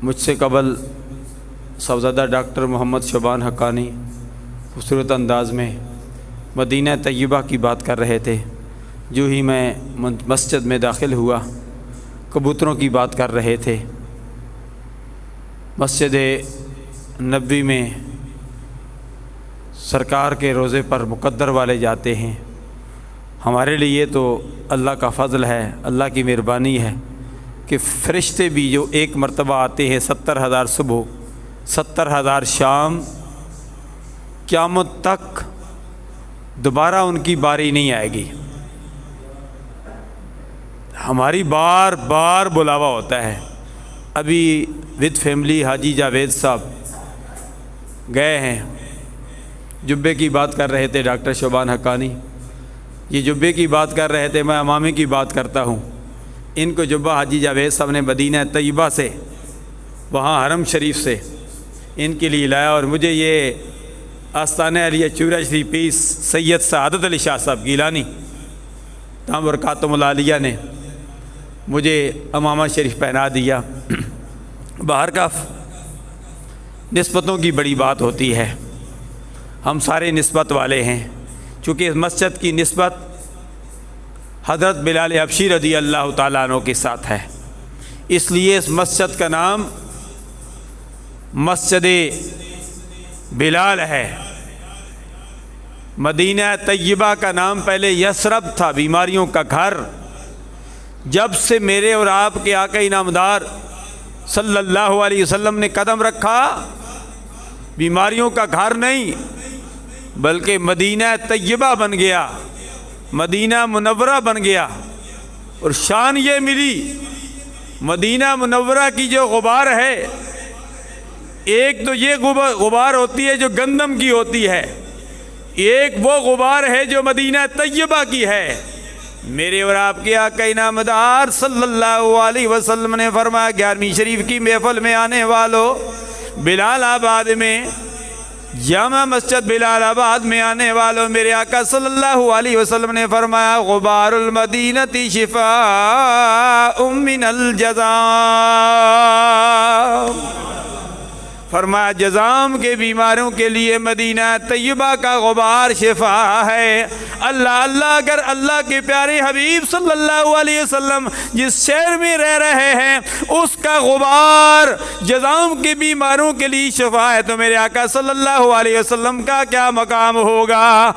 مجھ سے قبل صاحبزادہ ڈاکٹر محمد شعبان حقانی خوبصورت انداز میں مدینہ طیبہ کی بات کر رہے تھے۔ جو ہی میں مسجد میں داخل ہوا کبوتروں کی بات کر رہے تھے۔ مسجد نبوی میں سرکار کے روزے پر مقدر والے جاتے ہیں۔ ہمارے لیے تو اللہ کا فضل ہے، اللہ کی مہربانی ہے کہ فرشتے بھی جو ایک مرتبہ آتے ہیں 70,000 صبح 70,000 شام، قیامت تک دوبارہ ان کی باری نہیں آئے گی۔ ہماری بار بار بلاوا ہوتا ہے۔ ابھی ود فیملی حاجی جاوید صاحب گئے ہیں، جبے کی بات کر رہے تھے ڈاکٹر شعبان حقانی، یہ جبے کی بات کر رہے تھے، میں امامے کی بات کرتا ہوں۔ ان کو جبہ حاجی جاوید صاحب نے مدینہ طیبہ سے، وہاں حرم شریف سے ان کے لیے لایا، اور مجھے یہ آستانہ علیہ چورہ شریف پیس سید سعادت علی شاہ صاحب گیلانی تام برکاتم العالیہ نے مجھے امامہ شریف پہنا دیا۔ باہر کا نسبتوں کی بڑی بات ہوتی ہے، ہم سارے نسبت والے ہیں۔ چونکہ اس مسجد کی نسبت حضرت بلال حبشی رضی اللہ تعالیٰ عنہ کے ساتھ ہے، اس لیے اس مسجد کا نام مسجد بلال ہے۔ مدینہ طیبہ کا نام پہلے یثرب تھا، بیماریوں کا گھر۔ جب سے میرے اور آپ کے آقا انعامدار صلی اللہ علیہ وسلم نے قدم رکھا، بیماریوں کا گھر نہیں بلکہ مدینہ طیبہ بن گیا، مدینہ منورہ بن گیا۔ اور شان یہ ملی، مدینہ منورہ کی جو غبار ہے، ایک تو یہ غبار ہوتی ہے جو گندم کی ہوتی ہے، ایک وہ غبار ہے جو مدینہ طیبہ کی ہے۔ میرے اور آپ کے آقا انعامدار صلی اللہ علیہ وسلم نے فرمایا، 11ویں شریف کی محفل میں آنے والوں، بلال آباد میں، جامع مسجد بلال آباد میں آنے والوں، میرے آقا صلی اللہ علیہ وسلم نے فرمایا، غبار المدینۃ شفاء من الجذام، فرمایا جذام کے بیماروں کے لیے مدینہ طیبہ کا غبار شفا ہے۔ اللہ اللہ، اگر اللہ کے پیارے حبیب صلی اللہ علیہ وسلم جس شہر میں رہ رہے ہیں اس کا غبار جذام کے بیماروں کے لیے شفا ہے، تو میرے آقا صلی اللہ علیہ وسلم کا کیا مقام ہوگا۔